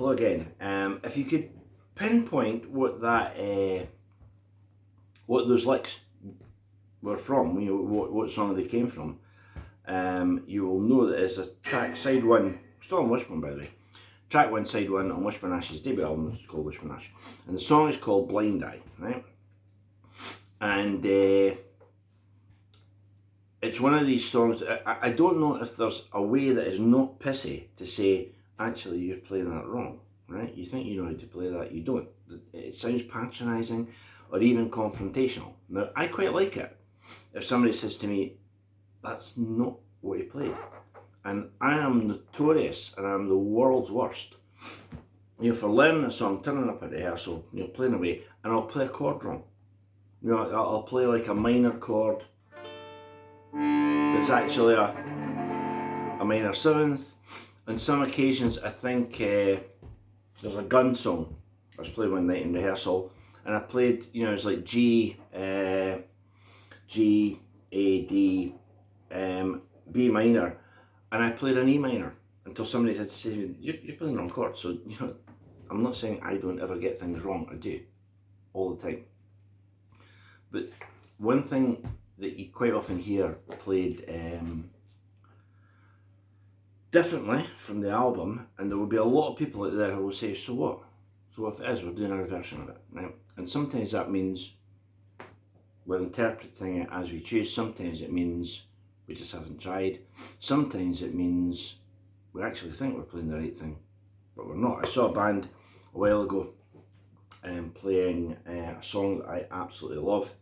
hello again. If you could pinpoint what what those licks were from, what song they came from, you will know that it's a track side one, still on Wishbone by the way. Track one, side one on Wishbone Ash's debut album, it's called Wishbone Ash, and the song is called Blind Eye, right? And it's one of these songs that I don't know if there's a way that is not pissy to say, actually you're playing that wrong, right? You think you know how to play that, you don't. It sounds patronising or even confrontational. Now, I quite like it if somebody says to me, that's not what he played. And I am notorious, and I'm the world's worst, for learning a song, turning up at rehearsal, playing away, and I'll play a chord wrong. I'll play like a minor chord that's actually a minor seventh. On some occasions, I think there's a gun song I was playing one night in rehearsal, and I played, it was like G, A, D, B minor, and I played an E minor until somebody had to say, you're playing the wrong chord. So, I'm not saying I don't ever get things wrong, I do, all the time. But one thing that you quite often hear played differently from the album, and there will be a lot of people out there who will say, so what? So if it is, we're doing our version of it, right? And sometimes that means we're interpreting it as we choose. Sometimes it means we just haven't tried. Sometimes it means we actually think we're playing the right thing, but we're not. I saw a band a while ago playing a song that I absolutely love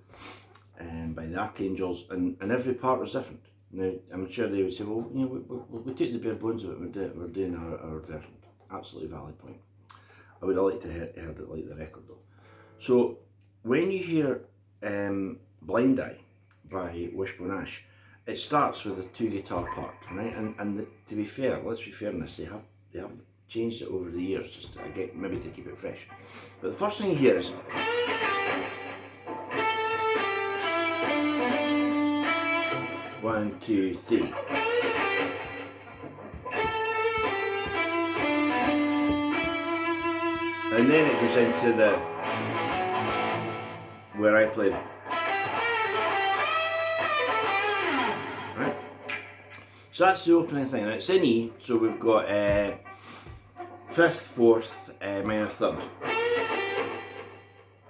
by the Archangels, and every part was different. Now, I'm sure they would say, well, we took the bare bones of it, we're doing our version. Absolutely valid point. I would have liked to heard it like the record though. So, when you hear Blind Eye by Wishbone Ash, it starts with a 2-guitar part, right? And to be fair, let's be fair in this, they have changed it over the years, just to, maybe to keep it fresh. But the first thing you hear is 1, 2, 3. And then it goes into where I played. Right? So that's the opening thing. Now it's in E, so we've got 5th, 4th, minor 3rd.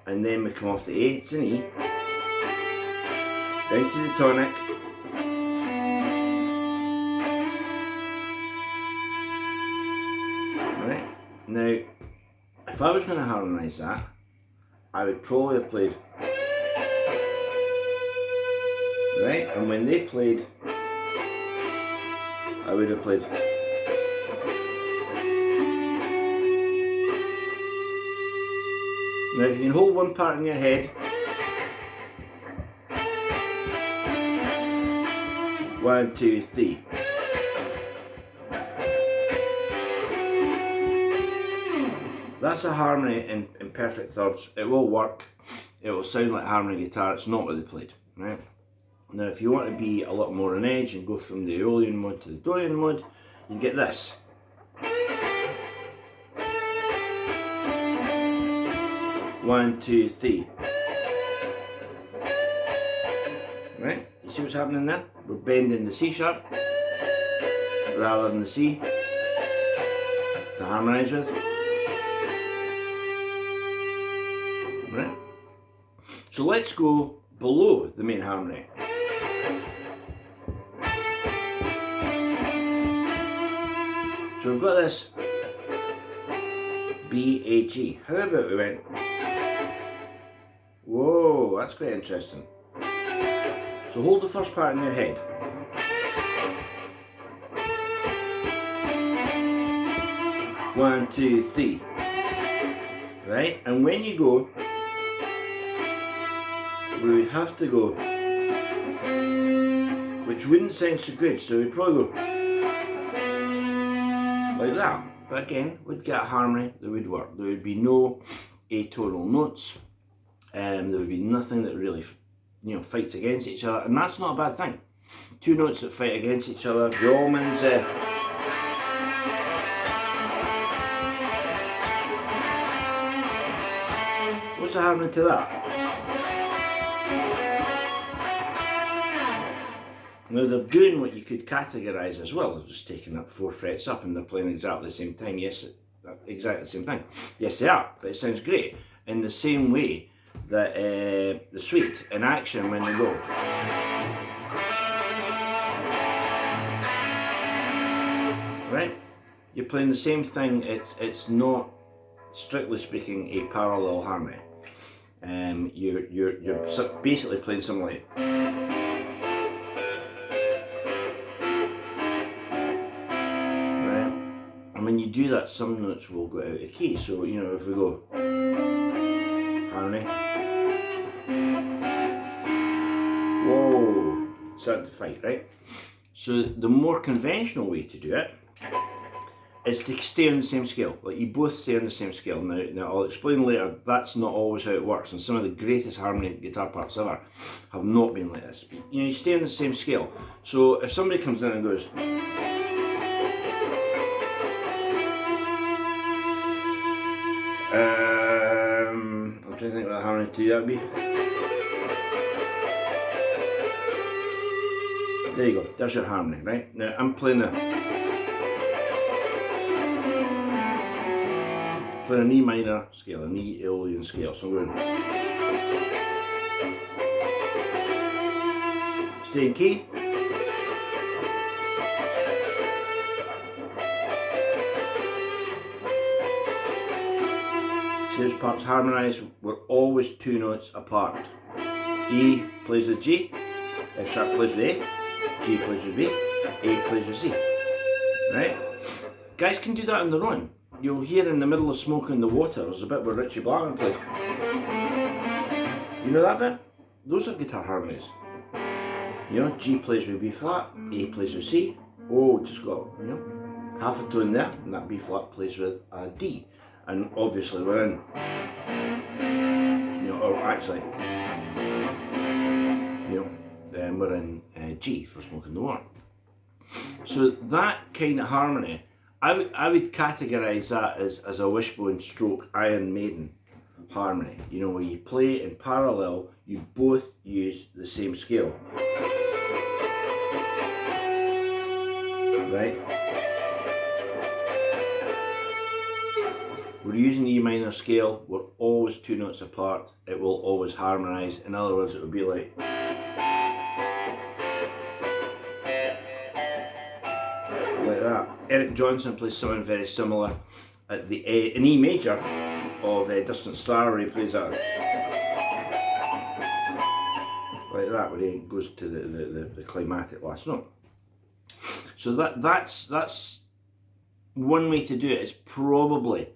And then we come off the A, it's in E, down to the tonic, right? Now, if I was going to harmonise that, I would probably have played, right? And when they played, I would have played. Now, if you can hold one part in your head, 1, 2, 3. That's a harmony in perfect thirds. It will work. It will sound like harmony guitar. It's not what they played, right? Now, if you want to be a little more on edge and go from the Aeolian mode to the Dorian mode, you get this. One, two, three. Right? You see what's happening there? We're bending the C sharp rather than the C to harmonise with. Right? So let's go below the main harmony. So we've got this B, A, G. How about we went, whoa, that's quite interesting. So hold the first part in your head. One, two, three. Right? And when you go, we would have to go, which wouldn't sound so good, so we'd probably go like that. But again, we'd get a harmony that would work. There would be no atonal notes, there would be nothing that really fights against each other, and that's not a bad thing. Two notes that fight against each other, the Allmans What's the harmony to that? Now they're doing what you could categorise as well. They're just taking up 4 frets up and they're playing exactly the same time. Yes, exactly the same thing. Yes, they are, but it sounds great. In the same way that the suite in action when they go. Right? You're playing the same thing. It's not, strictly speaking, a parallel harmony. You're basically playing something like. Right? And when you do that, some notes will go out of key. So, you know, if we go harmony. Whoa, starting to fight, right? So the more conventional way to do it is to stay on the same scale. Like, you both stay on the same scale. Now I'll explain later, that's not always how it works, and some of the greatest harmony guitar parts ever have not been like this. But, you know, you stay on the same scale. So if somebody comes in and goes, I'm trying to think what harmony to that would be. There you go, there's your harmony, right? Now I'm playing an E minor scale, an E Aeolian scale, so I'm going. Stay in key. See, those parts harmonised, we're always 2 notes apart. E plays with G, F sharp plays with A, G plays with B, A plays with C. Right? Guys can do that on their own. You'll hear in the middle of Smoke on the Water, there's a bit where Ritchie Blackmore plays. You know that bit? Those are guitar harmonies. You know, G plays with B flat, A plays with C. Oh, just got, you know, half a tone there, and that B flat plays with a D. And obviously we're in, you know, or actually, you know, we're in G for Smoke on the Water. So that kind of harmony, I would categorise that as a Wishbone stroke Iron Maiden harmony. You know, where you play in parallel, you both use the same scale. Right? We're using the E minor scale, we're always 2 notes apart, it will always harmonise. In other words, it would be like. Like that. Eric Johnson plays something very similar at the in E major of Distant Star, where he plays that like that, where he goes to the climatic last note. So that's one way to do it. It's probably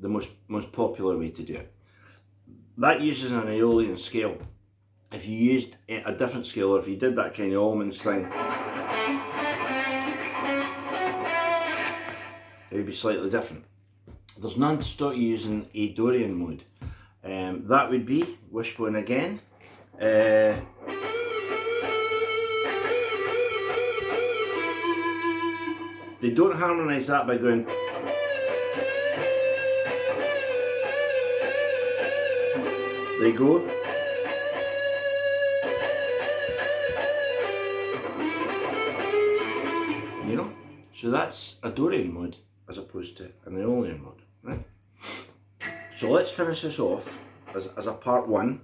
the most popular way to do it. That uses an Aeolian scale. If you used a different scale, or if you did that kind of almonds thing, it would be slightly different. There's none to stop you using a Dorian mode. That would be Wishbone again. They don't harmonise that by going. They go. You know? So that's a Dorian mode as opposed to an Aeolian mode, right? So let's finish this off as a part 1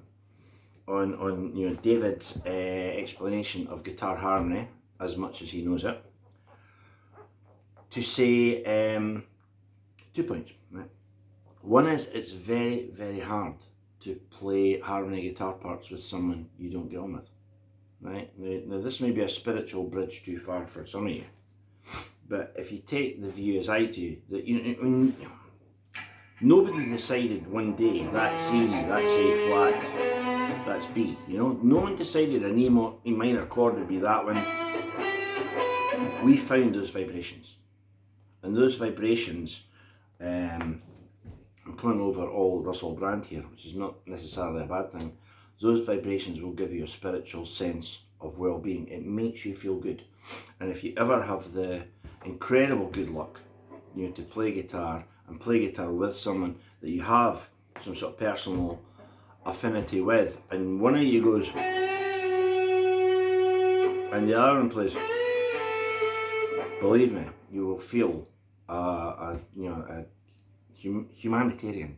on you know, David's explanation of guitar harmony as much as he knows it. To say 2 points, right? One is, it's very, very hard to play harmony guitar parts with someone you don't get on with, right? Now this may be a spiritual bridge too far for some of you, but if you take the view as I do, that nobody decided one day that's C, that's A flat, that's B. You know, no one decided an E minor chord would be that one. We found those vibrations. And those vibrations, I'm coming over all Russell Brand here, which is not necessarily a bad thing. Those vibrations will give you a spiritual sense of well-being. It makes you feel good. And if you ever have the incredible good luck, you know, to play guitar and play guitar with someone that you have some sort of personal affinity with, and one of you goes and the other one plays, believe me, you will feel a humanitarian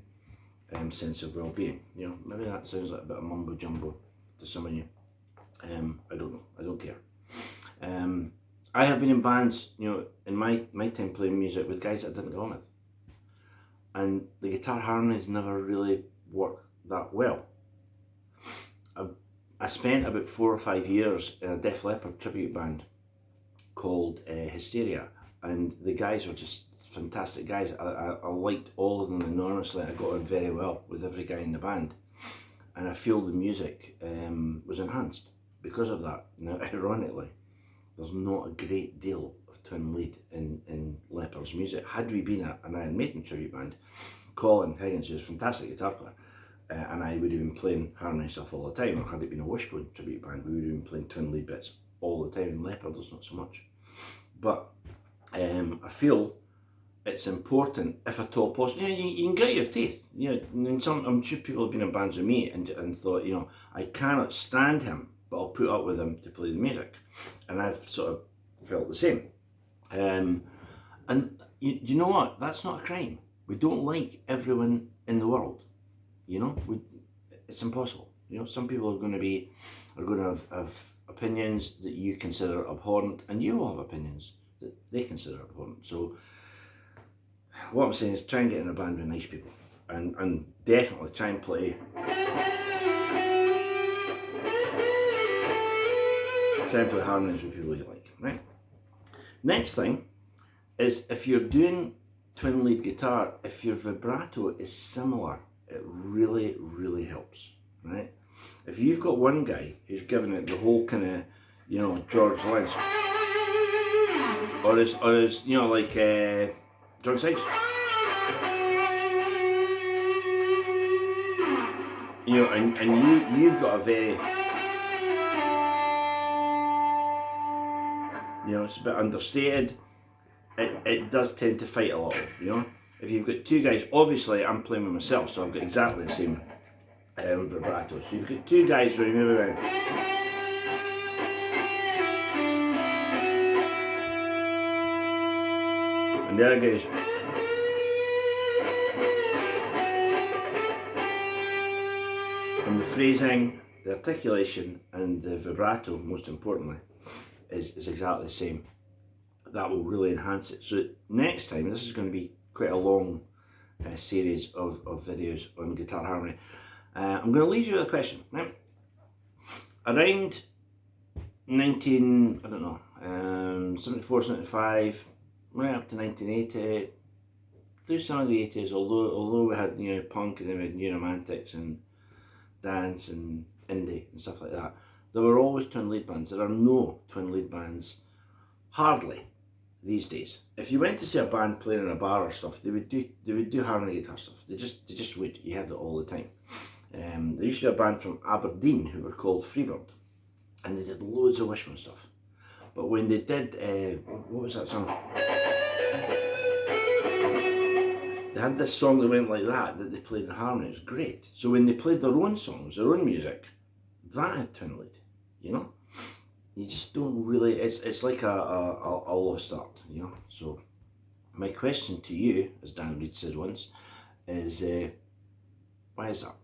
sense of well-being. You know, maybe that sounds like a bit of mumbo jumbo to some of you. I don't know. I don't care. I have been in bands, you know, in my time playing music with guys that I didn't get on with, and the guitar harmonies never really worked that well. I spent about 4 or 5 years in a Def Leppard tribute band called Hysteria, and the guys were just fantastic guys. I liked all of them enormously. I got on very well with every guy in the band, and I feel the music was enhanced because of that. Now, ironically, there's not a great deal of twin lead in Leppard's music. Had we been an Iron Maiden tribute band, Colin Higgins, who's a fantastic guitar player, and I would have been playing harmony stuff all the time, or had it been a Wishbone tribute band, we would have been playing twin lead bits all the time. In Leppard, there's not so much. But I feel it's important, if at all possible. You know, you can grit your teeth. You know, I'm sure people have been in bands with me and thought, you know, I cannot stand him, but I'll put up with him to play the music. And I've sort of felt the same. And you know what? That's not a crime. We don't like everyone in the world. You know, it's impossible. You know, some people are going to have opinions that you consider abhorrent, and you will have opinions that they consider abhorrent. So what I'm saying is, try and get in a band with nice people, and definitely try and play harmonies with people you like, right? Next thing is, if you're doing twin lead guitar, if your vibrato is similar, it really, really helps, right? If you've got one guy who's giving it the whole kind of, you know, George Lynch, or is you know, like John Sykes, you know, and you've got a very, you know, it's a bit understated. It does tend to fight a little, you know. If you've got two guys, obviously I'm playing with myself, so I've got exactly the same vibrato. So you've got two guys where you move around, and the other guys, and the phrasing, the articulation, and the vibrato, most importantly, is exactly the same. That will really enhance it. So next time, this is going to be quite a long series of videos on guitar harmony. I'm going to leave you with a question. Right? Around 74, 75, right up to 1980, through some of the 80s, although we had, you know, punk, and then we had New Romantics and dance and indie and stuff like that, there were always twin lead bands. There are no twin lead bands, hardly, these days. If you went to see a band playing in a bar or stuff, they would do harmony guitar stuff. They just would. You had it all the time. There used to be a band from Aberdeen who were called Freebird, and they did loads of Wishbone stuff. But when they did, what was that song? They had this song that went like that they played in harmony. It was great. So when they played their own songs, their own music, that had twin lead, you know? You just don't really, it's like a lost art, you know? So my question to you, as Dan Reed said once, is why is that?